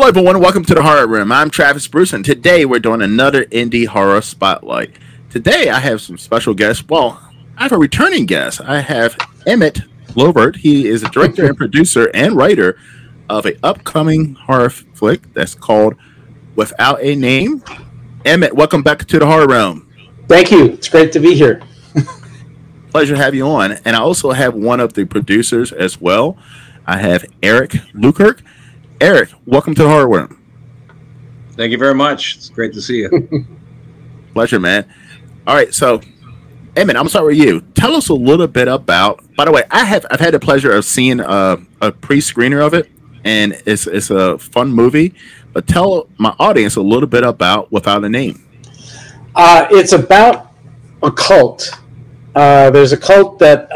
Hello, everyone. Welcome to the Horror Room. I'm Travis Bruce, and today we're doing another indie horror spotlight. Today, I have some special guests. Well, I have a returning guest. I have Emmett Lovert. He is a director and producer and writer of an upcoming horror flick that's called Without a Name. Emmett, welcome back to the Horror Room. Thank you. It's great to be here. Pleasure to have you on. And I also have one of the producers as well. I have Eric Lukirk. Eric, welcome to the Horror Room. Thank you very much. It's great to see you. Pleasure, man. All right, so Emmett, I'm sorry with you. Tell us a little bit about. By the way, I've had the pleasure of seeing a pre-screener of it, and it's a fun movie. But tell my audience a little bit about Without a Name. It's about a cult. There's a cult that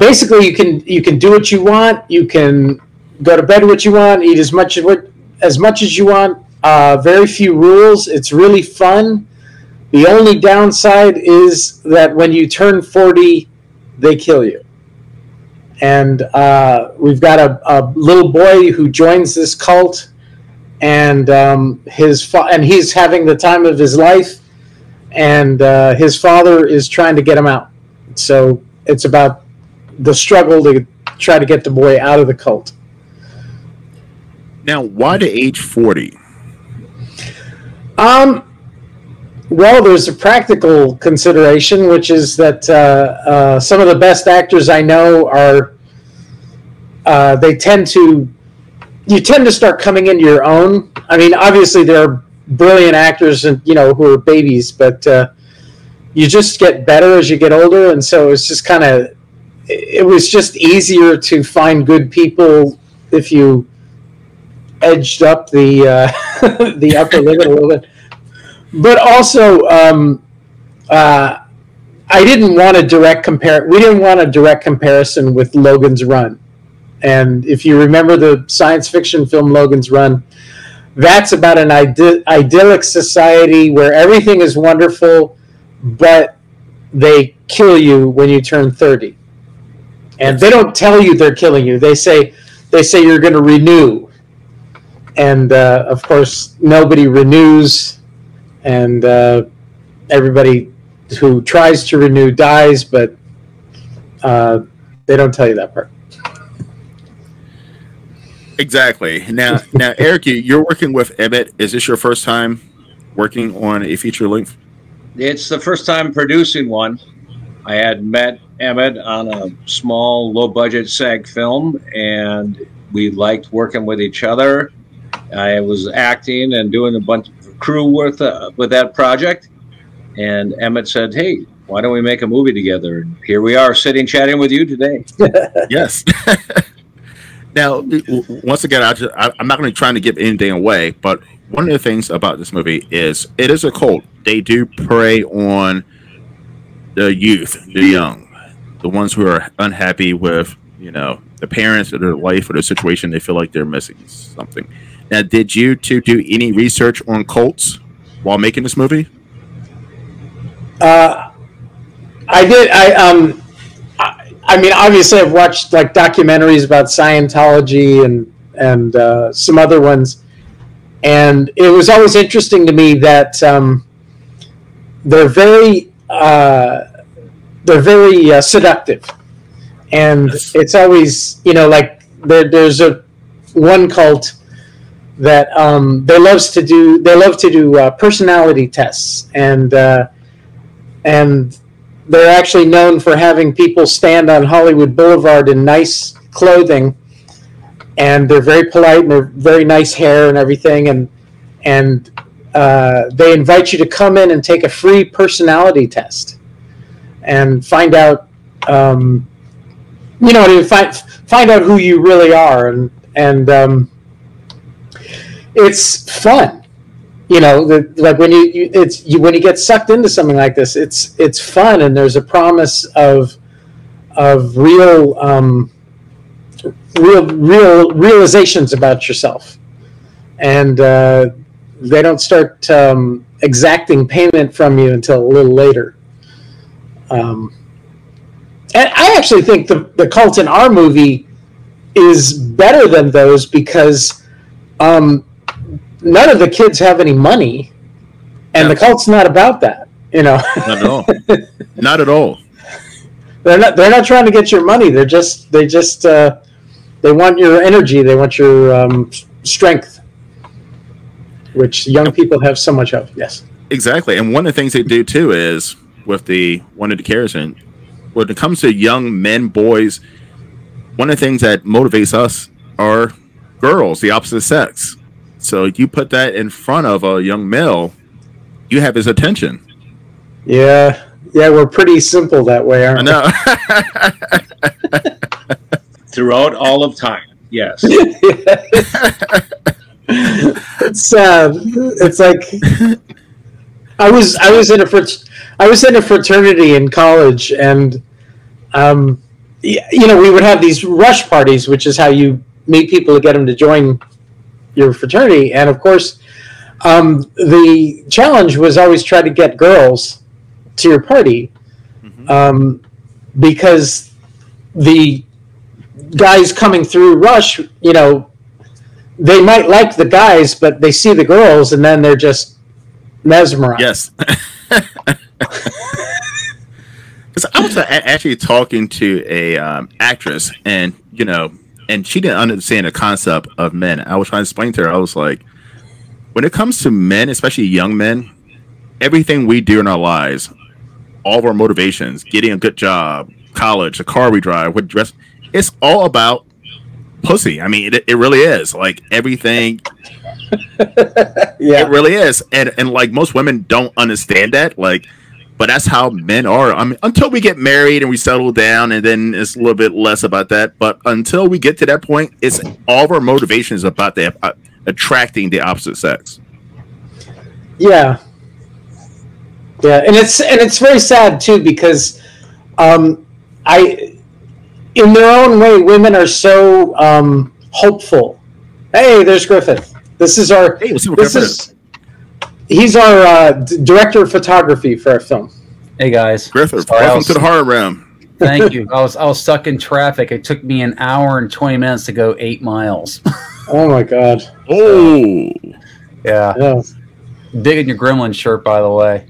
basically you can do what you want. You can go to bed what you want, eat as much as you want. Very few rules. It's really fun. The only downside is that when you turn 40, they kill you. And we've got a little boy who joins this cult, and he's having the time of his life, and his father is trying to get him out. So it's about the struggle to try to get the boy out of the cult. Now, why the age 40? Well, there's a practical consideration, which is that some of the best actors I know are you tend to start coming into your own. I mean, obviously there are brilliant actors and who are babies, but you just get better as you get older, and so it's just it was just easier to find good people if you edged up the the upper limit a little bit. But also, I didn't want a direct compare. We didn't want a direct comparison with Logan's Run. And if you remember the science fiction film Logan's Run, that's about an idyllic society where everything is wonderful, but they kill you when you turn 30. And they don't tell you they're killing you. They say you're going to renew. And of course, nobody renews, and everybody who tries to renew dies, but they don't tell you that part. Exactly. Now, Eric, you're working with Emmett. Is this your first time working on a feature length? It's the first time producing one. I had met Emmett on a small, low-budget SAG film, and we liked working with each other. I was acting and doing a bunch of crew with that project, and Emmett said, "Hey, why don't we make a movie together?" And here we are, sitting chatting with you today. Yes. Now, once again, I'm not going to be trying to give anything away, but one of the things about this movie is it is a cult. They do prey on the youth, the young, the ones who are unhappy with, the parents or their life or their situation. They feel like they're missing something. Now, did you two do any research on cults while making this movie? I did. I mean, obviously, I've watched documentaries about Scientology and some other ones, and it was always interesting to me that they're very seductive, and it's always there's one cult that they love to do personality tests, and they're actually known for having people stand on Hollywood Boulevard in nice clothing, and they're very polite and they're very nice hair and everything, and they invite you to come in and take a free personality test and find out find out who you really are, and it's fun. When you get sucked into something like this, it's fun, and there's a promise of real realizations about yourself, and they don't start exacting payment from you until a little later. And I actually think the cult in our movie is better than those because none of the kids have any money, and the cult's not about that. Not at all. Not at all. They're not trying to get your money. They want your energy. They want your strength, which young people have so much of. Yes, exactly. And one of the things they do too is with one of the characters, when it comes to young men, boys, one of the things that motivates us are girls, the opposite sex. So you put that in front of a young male, you have his attention. Yeah, we're pretty simple that way, aren't we? I know. Throughout all of time, yes. It's like I was in a fraternity in college, and we would have these rush parties, which is how you meet people to get them to join your fraternity. And of course, the challenge was always try to get girls to your party, because the guys coming through rush, they might like the guys, but they see the girls and then they're just mesmerized. Yes. Because I was actually talking to a actress, and she didn't understand the concept of men. I was trying to explain to her. I was like, when it comes to men, especially young men, everything we do in our lives, all of our motivations, getting a good job, college, the car we drive, what dress, it's all about pussy. I mean, it really is. Like everything. It really is. And like most women don't understand that. Like, but that's how men are. I mean, until we get married and we settle down, and then it's a little bit less about that. But until we get to that point, it's all of our motivations about attracting the opposite sex. Yeah, and it's very sad too, because in their own way, women are so hopeful. Hey, there's Griffith. He's our director of photography for our film. Hey guys, Griffith, welcome to the horror room. Thank you. I was stuck in traffic. It took me an hour and 20 minutes to go 8 miles. Oh my god. Oh. Yeah. Digging your Gremlin shirt, by the way.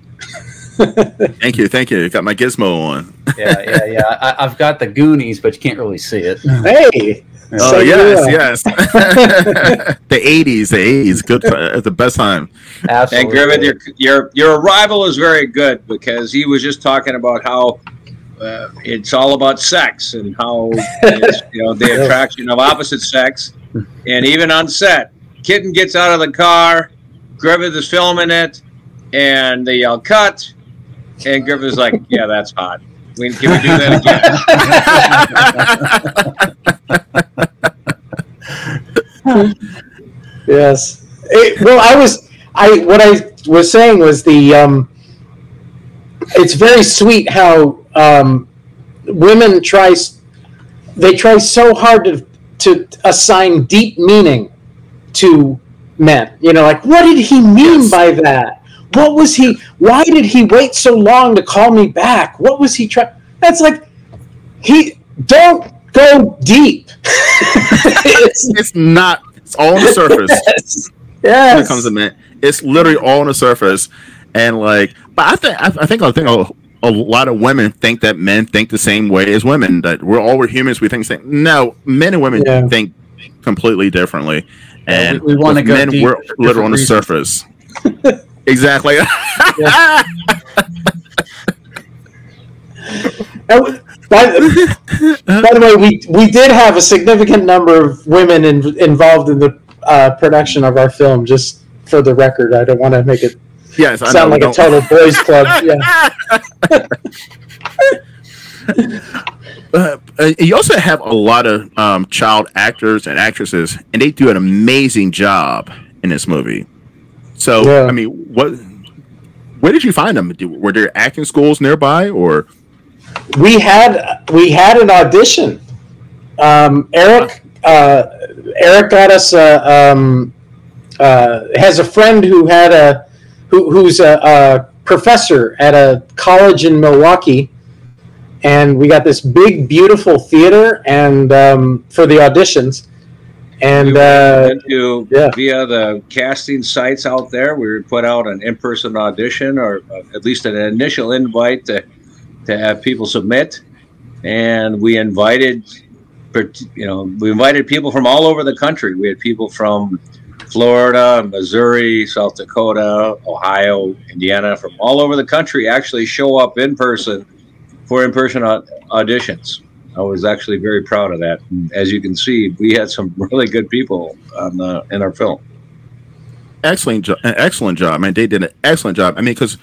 Thank you. Got my gizmo on. Yeah. I've got the Goonies, but you can't really see it. Hey. Oh yes. The 80s, good, at the best time. Absolutely. And Griffith, your arrival is very good, because he was just talking about how it's all about sex and how the attraction of opposite sex, and even on set, Kitten gets out of the car, Griffith is filming it, and they yell cut, and Griffith's like, "Yeah, that's hot. Can we do that again?" Yes. What I was saying was it's very sweet how women try so hard to assign deep meaning to men. Like, what did he mean by that? What was he? Why did he wait so long to call me back? What was he trying? That's like, don't go deep. It's not. It's all on the surface. Yes. When it comes to men, it's literally all on the surface. And like, but I think a lot of women think that men think the same way as women. That we're humans. We think the same. No, men and women think completely differently. And we want to go men, deep, we're literally on the surface. Exactly. By the way, we did have a significant number of women involved in the production of our film. Just for the record, I don't want to make it sound like a total boys' club. Yeah. You also have a lot of child actors and actresses, and they do an amazing job in this movie. So, I mean, where did you find them? Were there acting schools nearby, or? We had an audition. Eric got us has a friend who's a professor at a college in Milwaukee, and we got this big, beautiful theater, and for the auditions. And via the casting sites out there, we would put out an in-person audition, or at least an initial invite to have people submit. And we invited people from all over the country. We had people from Florida, Missouri, South Dakota, Ohio, Indiana, from all over the country actually show up in person for in-person auditions. I was actually very proud of that. And as you can see, we had some really good people in our film. Excellent job, man. They did an excellent job. I mean, because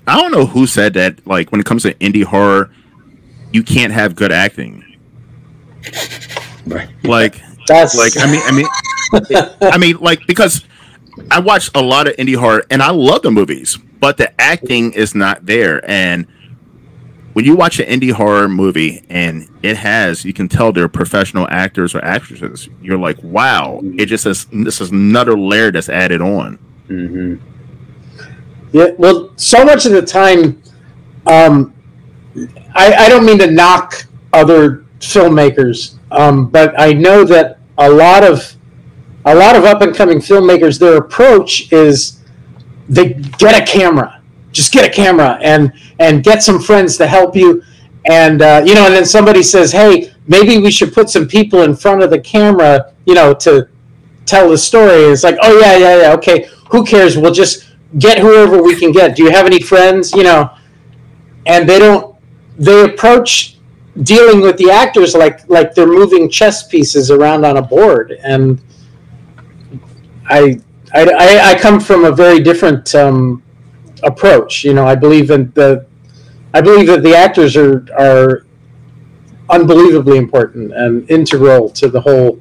I don't know who said that, like, when it comes to indie horror, you can't have good acting. Right. Like, like, because I watch a lot of indie horror and I love the movies, but the acting is not there. And when you watch an indie horror movie and you can tell they're professional actors or actresses, you're like, wow, it just says this is another layer that's added on. Mm-hmm. Yeah, well, so much of the time, I don't mean to knock other filmmakers, but I know that a lot of up and coming filmmakers, their approach is they get a camera. Just get a camera and get some friends to help you, and and then somebody says, "Hey, maybe we should put some people in front of the camera, to tell the story." It's like, "Oh yeah, okay. Who cares? We'll just get whoever we can get. Do you have any friends?" And they approach dealing with the actors like they're moving chess pieces around on a board, and I come from a very different approach. I believe that the actors are unbelievably important and integral to the whole,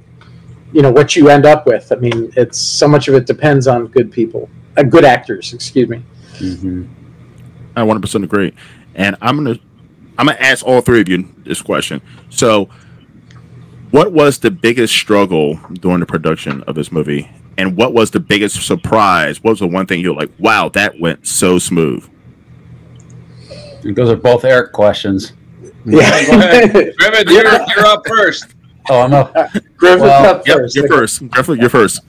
what you end up with. I mean, it's so much of it depends on good people, good actors. Excuse me. Mm-hmm. I 100% agree, and I'm gonna ask all three of you this question. So, what was the biggest struggle during the production of this movie? And what was the biggest surprise? What was the one thing you're like, wow, that went so smooth? Those are both Eric questions. Yeah. Go ahead. Griffith, you're up first. Oh, I'm up. Griffith, up first. You're first. Griffith, you're first.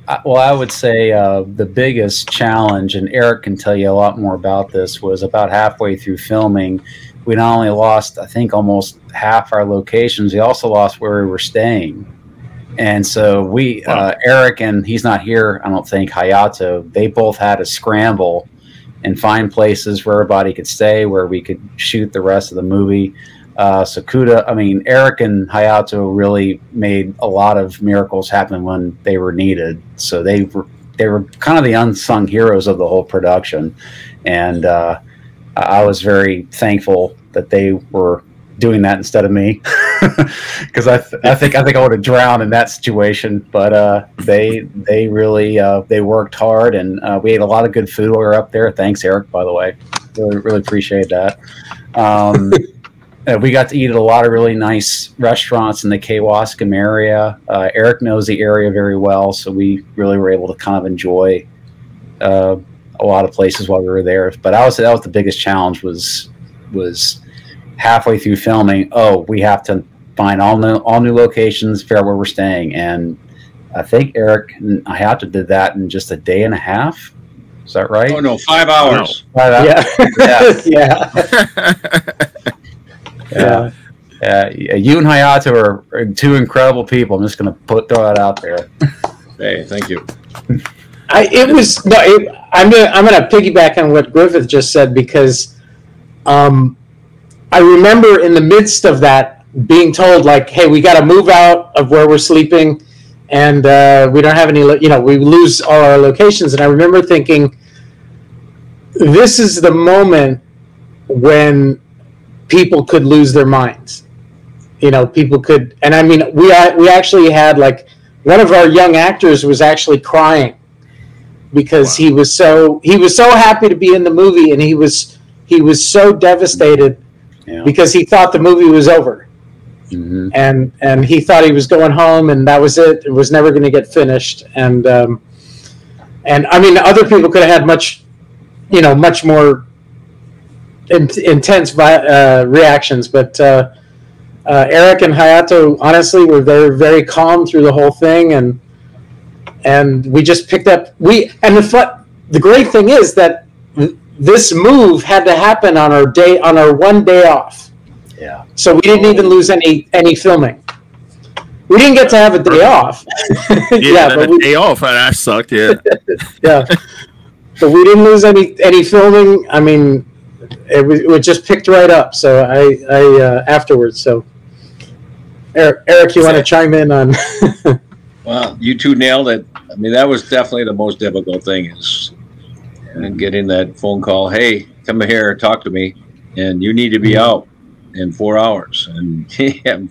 I would say the biggest challenge, and Eric can tell you a lot more about this, was about halfway through filming. We not only lost, I think, almost half our locations, we also lost where we were staying. And so Eric, and he's not here, I don't think, Hayato, they both had to scramble and find places where everybody could stay, where we could shoot the rest of the movie. Eric and Hayato really made a lot of miracles happen when they were needed. So they were kind of the unsung heroes of the whole production. And I was very thankful that they were doing that instead of me, because I think I would have drowned in that situation. But they really they worked hard, and we ate a lot of good food while we were up there. Thanks, Eric, by the way. Really appreciate that. We got to eat at a lot of really nice restaurants in the Kewaskum area. Eric knows the area very well, so we really were able to kind of enjoy a lot of places while we were there. But I would say that was the biggest challenge, was halfway through filming, we have to find all new locations, figure out where we're staying. And I think Eric and Hayato did that in just a day and a half. Is that right? Oh, no, 5 hours. 5 hours. Yeah. You and Hayato are two incredible people. I'm just going to throw that out there. Hey, thank you. I'm going to piggyback on what Griffith just said, because I remember in the midst of that being told, like, hey, we got to move out of where we're sleeping, and we don't have any, we lose all our locations. And I remember thinking, this is the moment when people could lose their minds. People could, and I mean, we actually had, like, one of our young actors was actually crying because he was so happy to be in the movie, and he was so devastated because he thought the movie was over. Mm-hmm. And he thought he was going home, and that was it. It was never going to get finished. And I mean, other people could have had much more intense reactions. But Eric and Hayato honestly were very, very calm through the whole thing, and we just picked up. The great thing is that this move had to happen on our 1 day off. Yeah. So we didn't even lose any filming. We didn't get to have a day off. But day off, that sucked. Yeah. Yeah. But we didn't lose any filming. I mean, it just picked right up. So I afterwards. So Eric, you want to chime in on? Well, you two nailed it. I mean, that was definitely the most difficult thing is getting that phone call. Hey, come here, talk to me, and you need to be out in 4 hours and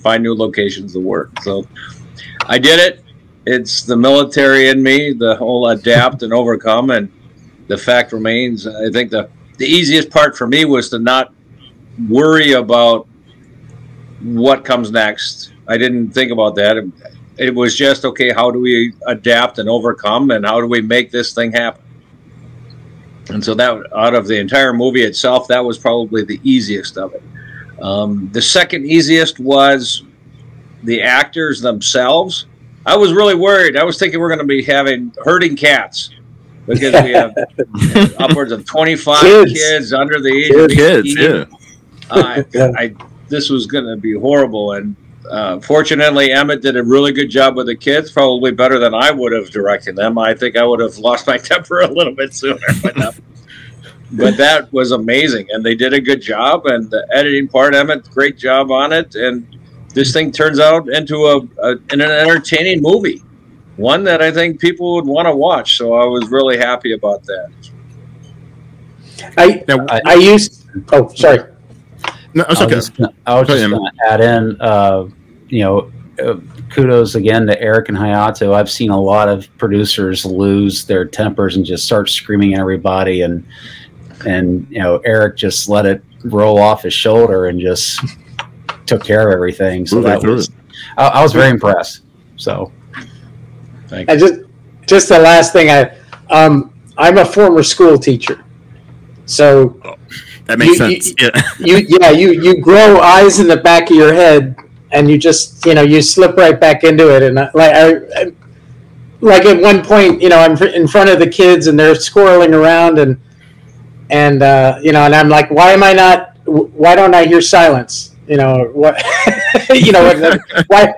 find new locations to work. So I did it. It's the military in me, the whole adapt and overcome. And the fact remains, I think the easiest part for me was to not worry about what comes next. I didn't think about that. It was just, okay, how do we adapt and overcome, and how do we make this thing happen? And so that, out of the entire movie itself, that was probably the easiest of it. The second easiest was the actors themselves. I was really worried. I was thinking we're going to be herding cats, because we have upwards of 25 kids under the age of 18. Yeah. This was going to be horrible. And fortunately, Emmett did a really good job with the kids, probably better than I would have directed them. I think I would have lost my temper a little bit sooner. But that was amazing, and they did a good job. And the editing part, Emmett, great job on it. And this thing turns out into an entertaining movie, one that I think people would want to watch. So I was really happy about that. Sorry. No, it's okay. I was just going to add in, kudos again to Eric and Hayato. I've seen a lot of producers lose their tempers and just start screaming at everybody, and Eric just let it roll off his shoulder and just took care of everything. So I was very impressed. So, thank you. And just the last thing, I'm a former school teacher, so. That makes sense. You grow eyes in the back of your head, and you just you slip right back into it. And like at one point, I'm in front of the kids and they're squirreling around, and I'm like, why don't I hear silence? What? Why?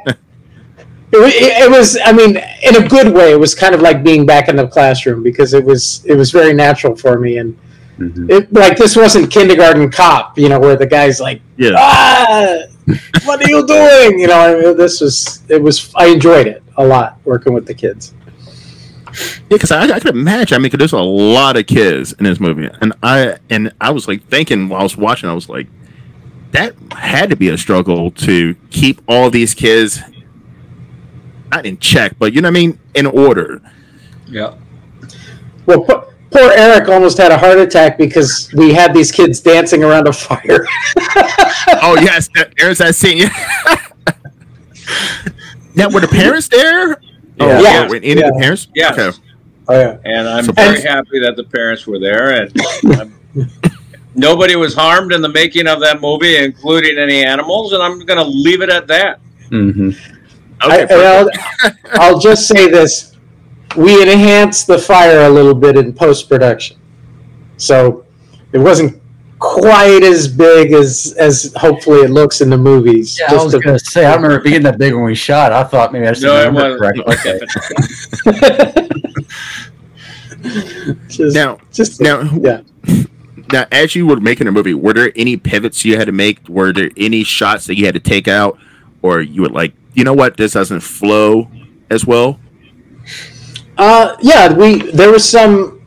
It was, I mean, in a good way, it was kind of like being back in the classroom, because it was very natural for me. And this wasn't Kindergarten Cop, where the guy's like, what are you doing? I enjoyed it a lot, working with the kids. Yeah, because I could imagine. I mean, 'cause there's a lot of kids in this movie, and I was like thinking while I was watching, I was like, that had to be a struggle to keep all these kids not in check, but in order. Yeah. Well, poor Eric almost had a heart attack because we had these kids dancing around a fire. Oh yes, there's that scene. Now, were the parents there? Yeah. Were any of the parents? Yeah. Okay. Oh yeah. And I'm very happy that the parents were there, and nobody was harmed in the making of that movie, including any animals. And I'm going to leave it at that. Mm-hmm. Okay, I'll just say this: we enhanced the fire a little bit in post-production, so it wasn't quite as big as hopefully it looks in the movies. Yeah, I was going to say, I remember it being that big when we shot. I thought maybe I just didn't remember correctly. Okay. Now, as you were making a movie, were there any pivots you had to make? Were there any shots that you had to take out, or you were like, you know what, this doesn't flow as well? There was some.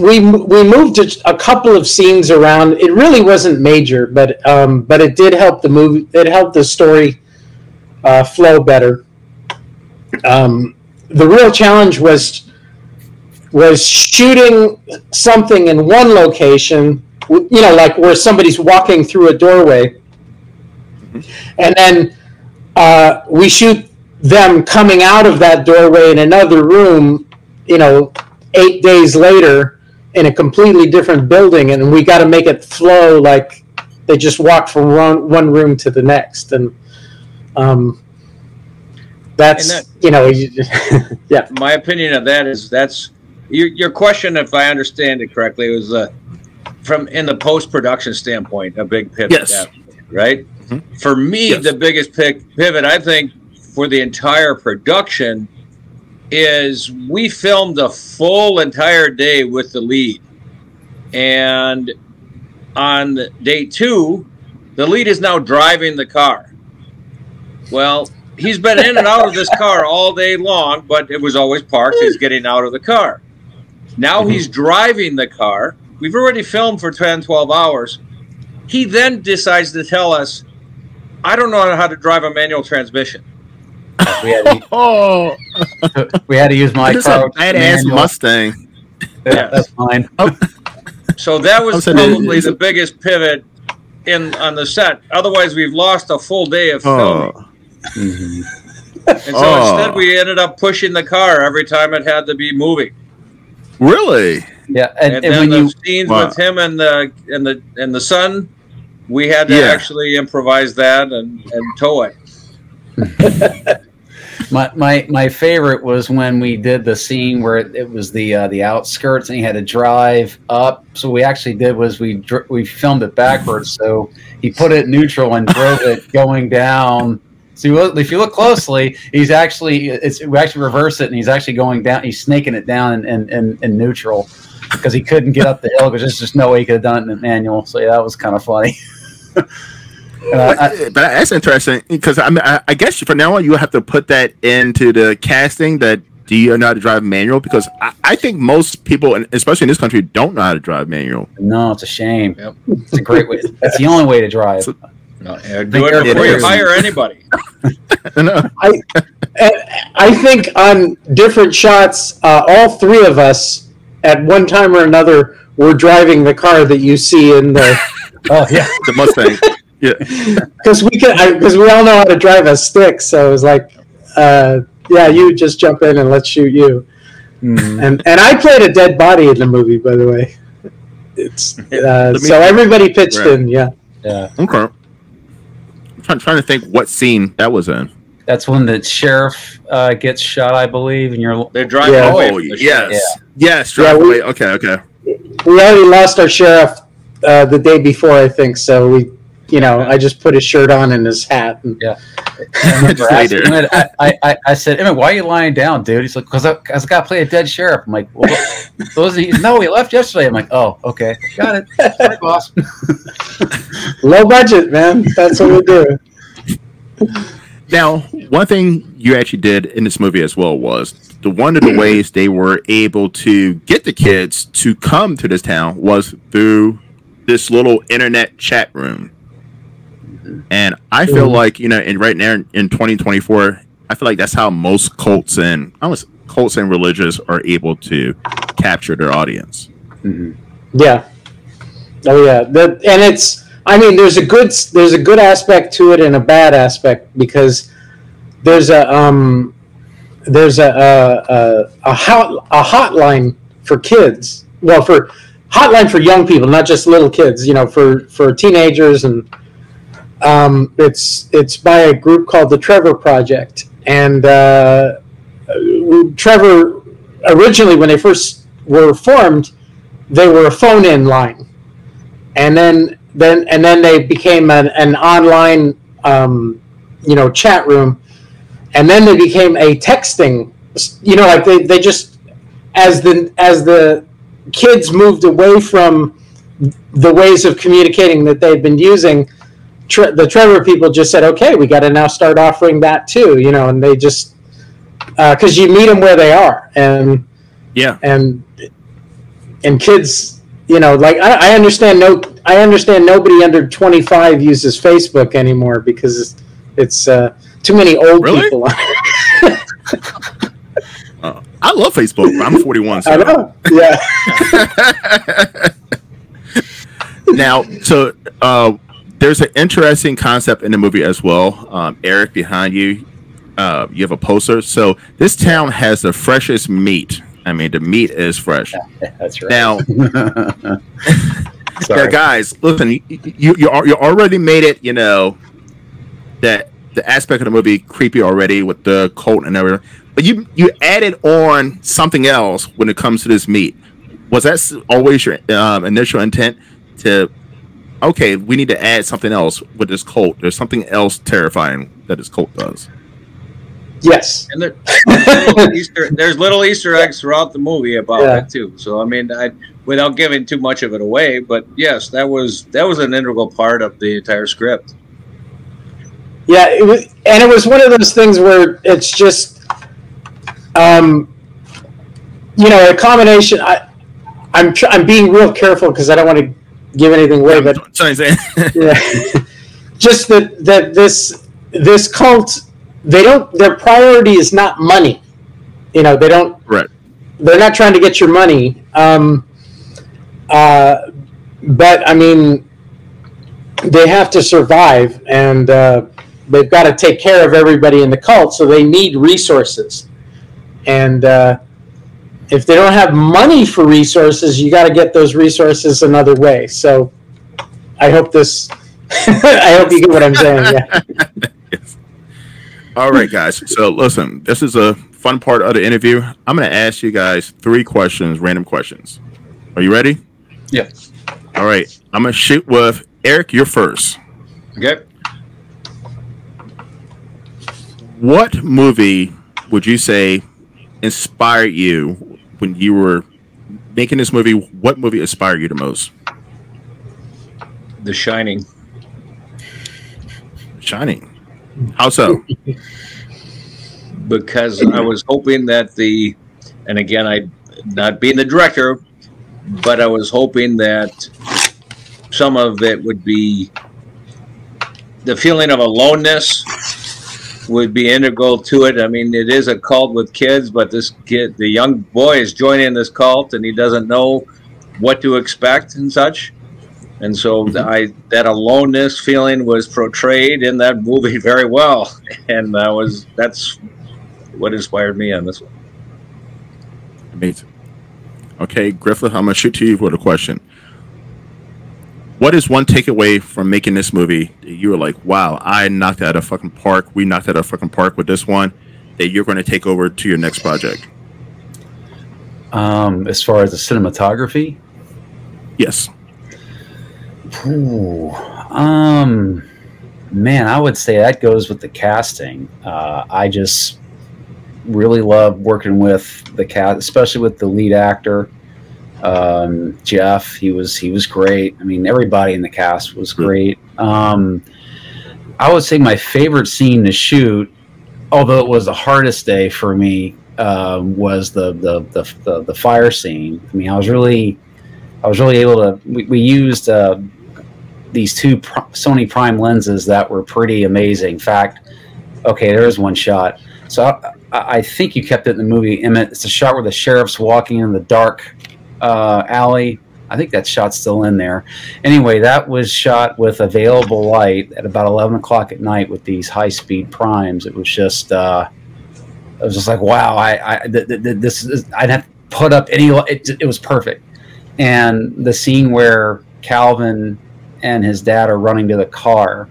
We moved a couple of scenes around. It really wasn't major, but it did help the movie. It helped the story flow better. The real challenge was shooting something in one location, like where somebody's walking through a doorway, and then we shoot them coming out of that doorway in another room, 8 days later, in a completely different building, and we got to make it flow like they just walk from one room to the next, and that's yeah. My opinion of that is that's your question. If I understand it correctly, was from in the post-production standpoint, a big pivot. Yes. Right. Mm-hmm. For me, the biggest pivot, I think, for the entire production is we filmed a full entire day with the lead, and on day 2, the lead is now driving the car. Well, he's been in and out of this car all day long, but it was always parked. He's getting out of the car. Now he's driving the car. We've already filmed for 10, 12 hours. He then decides to tell us, I don't know how to drive a manual transmission. We had to use my car. Badass Mustang. Yeah, that's fine. So that was probably the biggest pivot on the set. Otherwise, we've lost a full day of filming. And so instead, we ended up pushing the car every time it had to be moving. Really? Yeah, and then the scenes with him and the son, we had to actually improvise that and tow it. My favorite was when we did the scene where it was the outskirts and he had to drive up. So we actually did was we filmed it backwards. So he put it neutral and drove it going down. So if you look closely, we actually reverse it and he's actually going down. He's snaking it down in neutral because he couldn't get up the hill because there's just no way he could have done it in manual. So yeah, that was kind of funny. But that's interesting because I guess from now on you have to put that into the casting that do you know how to drive manual, because I think most people, especially in this country, don't know how to drive manual. No, it's a shame. Yep. It's a great way. That's the only way to drive. Do it before you hire anybody. I think on different shots, all three of us at one time or another were driving the car that you see in the the Mustang. Yeah, because we all know how to drive a stick, so it was like, you just jump in and let's shoot you. And I played a dead body in the movie, by the way. It's so everybody pitched in. Yeah. Okay. I'm trying to think what scene that was in. That's when the sheriff gets shot, I believe, and they're driving away. Yes, driving away. Okay. We already lost our sheriff the day before, I think. So we, I just put his shirt on and his hat. And, I said, Emmett, why are you lying down, dude? He's like, because I got to play a dead sheriff. I'm like, well, no, he left yesterday. I'm like, oh, okay, got it. Sorry, boss. Low budget, man. That's what we do. Now, one thing you actually did in this movie as well was one of the ways they were able to get the kids to come to this town was through this little internet chat room. And I feel like, right now in 2024, I feel like that's how most cults and religious are able to capture their audience. Yeah. Oh yeah. And it's, there's a good aspect to it and a bad aspect, because there's a hotline for kids. Well, for hotline for young people, not just little kids. For teenagers, and it's by a group called the Trevor Project. And Trevor, originally when they first were formed, they were a phone-in line, and then they became an online chat room, and then they became a texting. Like they just, as the kids moved away from the ways of communicating that they'd been using, the Trevor people just said, okay, we got to now start offering that too, and they just, because you meet them where they are, and kids, I understand nobody under 25 uses Facebook anymore because it's too many old people on it. I love Facebook. I'm 41. So. I know. Yeah. Now, so there's an interesting concept in the movie as well. Eric, behind you, you have a poster. So this town has the freshest meat. I mean, the meat is fresh. That's right. Now, Sorry. guys, listen, you already made it. You know that the aspect of the movie creepy already with the cult and everything. But you added on something else when it comes to this meat. Was that always your initial intent to? Okay, we need to add something else with this cult. There's something else terrifying that this cult does. Yes. And there's little Easter eggs throughout the movie about that too. So I mean, without giving too much of it away, but yes, that was an integral part of the entire script. Yeah, it was one of those things where it's just, a combination. I'm being real careful because I don't want to give anything away, but yeah, just that this cult. Their priority is not money. They don't. Right. They're not trying to get your money. But I mean, they have to survive, and they've got to take care of everybody in the cult, so they need resources. And if they don't have money for resources, you got to get those resources another way. So I hope I hope you get what I'm saying. Yeah. Yes. All right, guys. So listen, this is a fun part of the interview. I'm going to ask you guys 3 questions, random questions. Are you ready? Yeah. All right. I'm going to shoot with Eric. You're first. Okay. What movie would you say inspired you when you were making this movie? What movie inspired you the most? The Shining. Shining. How so? Because I was hoping that and again, I not being the director, but I was hoping that some of it would be the feeling of aloneness would be integral to it. I mean, it is a cult with kids, but the young boy is joining this cult and he doesn't know what to expect and such. And so that aloneness feeling was portrayed in that movie very well, and that's what inspired me on this one. Amazing. Okay, Griffith, I'm gonna shoot to you with a question. What is one takeaway from making this movie that you were like, wow, I knocked it out of fucking park. We knocked it out of fucking park with this one that you're going to take over to your next project? As far as the cinematography? Yes. Ooh, man, I would say that goes with the casting. I just really love working with the cast, especially with the lead actor, Jeff. He was great. I mean, everybody in the cast was great. I would say my favorite scene to shoot, although it was the hardest day for me, was the fire scene. I mean, I was really able to. We used these 2 Sony Prime lenses that were pretty amazing. In fact, okay, there is one shot. So I think you kept it in the movie, Emmett. It's a shot where the sheriff's walking in the dark alley. I think that shot's still in there. Anyway, that was shot with available light at about 11 o'clock at night with these high-speed primes. It was just, it was just like, wow, this is, I'd have to put up any, it was perfect. And the scene where Calvin and his dad are running to the car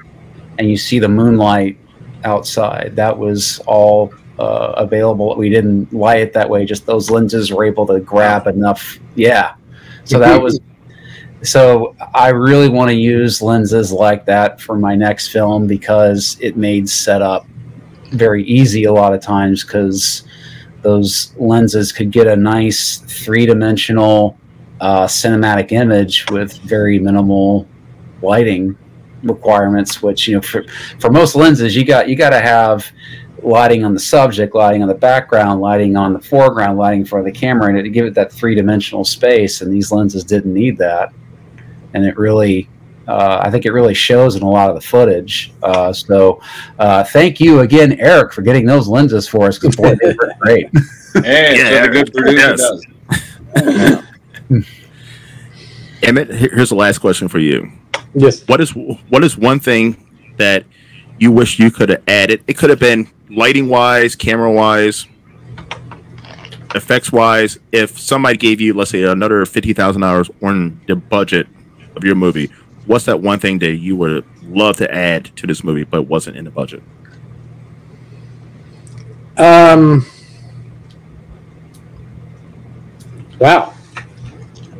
and you see the moonlight outside, that was all available. We didn't light it that way, just those lenses were able to grab enough. Yeah. So that was, so I really want to use lenses like that for my next film because it made setup very easy a lot of times, because those lenses could get a nice 3-dimensional cinematic image with very minimal lighting requirements, which, you know, for most lenses you got to have lighting on the subject, lighting on the background, lighting on the foreground, lighting for the camera, and to give it that 3-dimensional space, and these lenses didn't need that. And it really I think it really shows in a lot of the footage. So thank you again, Eric, for getting those lenses for us, because boy, they were great. Hey, yeah, a good producer does. Emmett, here's the last question for you. Yes. What is one thing that you wish you could have added? It could have been lighting wise, camera wise. effects wise, if somebody gave you, let's say, another $50,000 on the budget of your movie, what's that one thing that you would love to add to this movie but wasn't in the budget? Wow.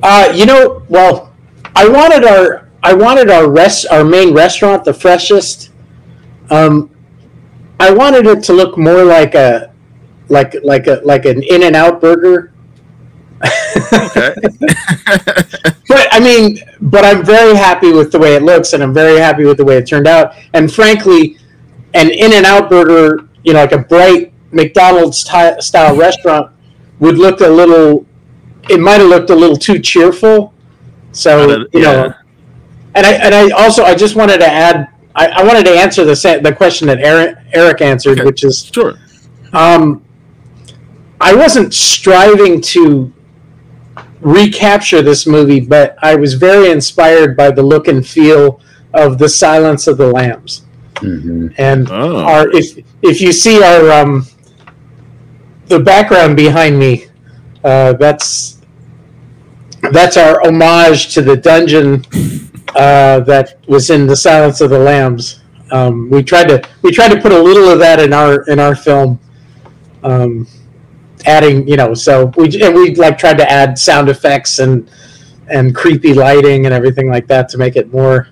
Well, I wanted our main restaurant, the Freshest. I wanted it to look more like an In-N-Out burger. Okay. but I'm very happy with the way it looks, and I'm very happy with the way it turned out. And frankly, an In-N-Out burger, like a bright McDonald's style restaurant, would look it might have looked a little too cheerful. So, and I just wanted to add, I wanted to answer the question that Eric answered, which is, sure. I wasn't striving to recapture this movie, but I was very inspired by the look and feel of The Silence of the Lambs. Mm-hmm. And if you see the background behind me, that's our homage to the dungeon that was in The Silence of the Lambs. We tried to put a little of that in our film, adding, so we tried to add sound effects and creepy lighting and everything like that to make it more,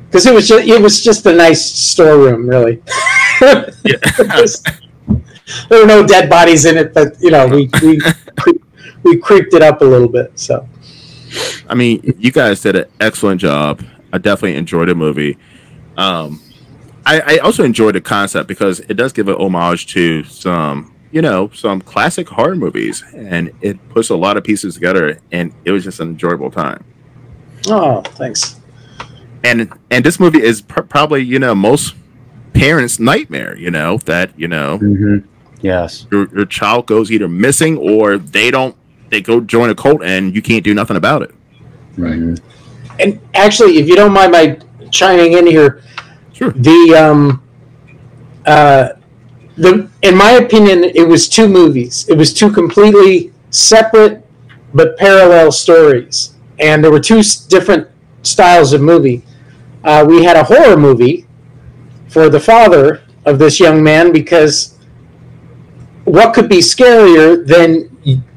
because it was just a nice storeroom, really. Yeah. There were no dead bodies in it, but we creeped it up a little bit. So, I mean, you guys did an excellent job. I definitely enjoyed the movie. I also enjoyed the concept because it does give an homage to some classic horror movies, and it puts a lot of pieces together, and it was just an enjoyable time. Oh, thanks. And this movie is probably most parents' nightmare. Mm-hmm. Yes, your child goes either missing or they go join a cult and you can't do nothing about it. Right. Mm-hmm. And actually, if you don't mind my chiming in here, sure. In my opinion, it was two movies. It was two completely separate but parallel stories, and there were two different styles of movie. We had a horror movie for the father of this young man, because what could be scarier than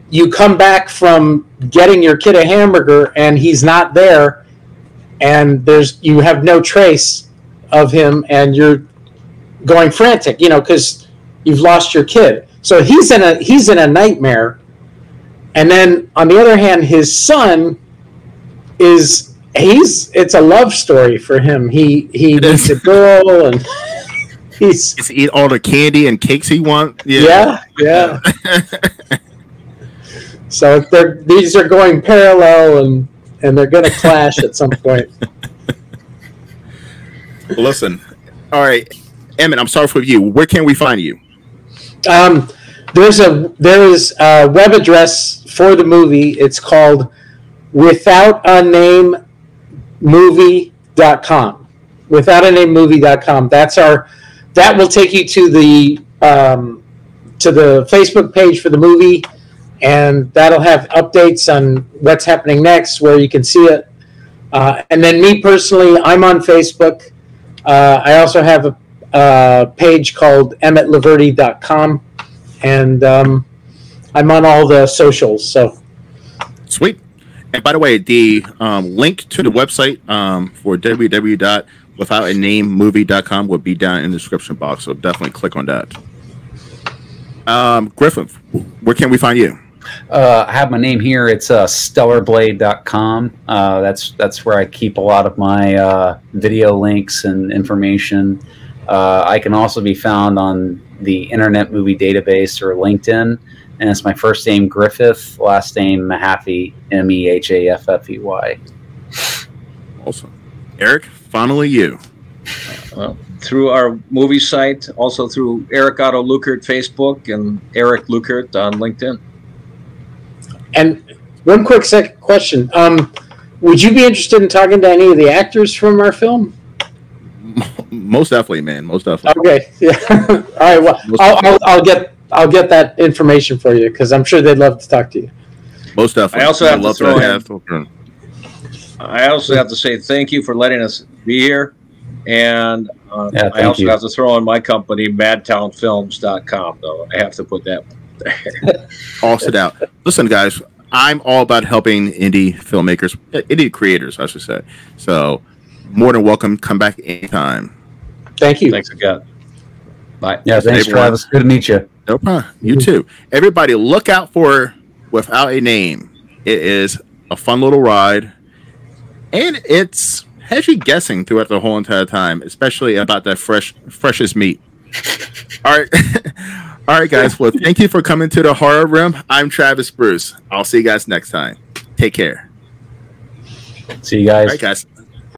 you come back from getting your kid a hamburger and he's not there, and you have no trace of him, and you're going frantic, because you've lost your kid. So he's in a nightmare. And then on the other hand, his son it's a love story for him. He meets a girl, and he's eat all the candy and cakes he wants. Yeah. So these are going parallel, and they're going to clash at some point. Listen, all right, Emmett, I'm sorry for you. Where can we find you? There is a web address for the movie. It's called withoutanamemovie.com. Withoutanamemovie.com. That will take you to the Facebook page for the movie, and that'll have updates on what's happening next, where you can see it. And then me personally, I'm on Facebook. I also have a page called emmettlaverty.com, and I'm on all the socials. So sweet. And by the way, the link to the website for www.withoutanamemovie.com will be down in the description box, so definitely click on that. Griffin, where can we find you? I have my name here. It's stellarblade.com. That's where I keep a lot of my video links and information. I can also be found on the Internet Movie Database or LinkedIn, and it's my first name Griffith, last name Mahaffey, Mehaffey. Awesome. Eric, finally you. Through our movie site, also through Eric Otto Lukert Facebook and Eric Lukert on LinkedIn. And one quick second question. Would you be interested in talking to any of the actors from our film? Most definitely, man. Most definitely. Okay. Yeah. All right. Well, I'll get I'll get that information for you because I'm sure they'd love to talk to you. Most definitely. I also have to throw in, have I also have to say thank you for letting us be here. And Yeah, I also you. have to throw in my company, madtownfilms.com, though. I have to put that there. all set out. Listen, guys, I'm all about helping indie filmmakers, indie creators, I should say. So, more than welcome. Come back anytime. Thank you. Thanks again. Bye. Yeah, thanks, Everyone. Travis. Good to meet you. No problem. You too. Everybody, look out for Without a Name. It is a fun little ride, and it's has you guessing throughout the whole entire time, especially about that freshest meat. All right. All right, guys. Well, thank you for coming to the Horror Room. I'm Travis Bruce. I'll see you guys next time. Take care. See you guys. All right, guys.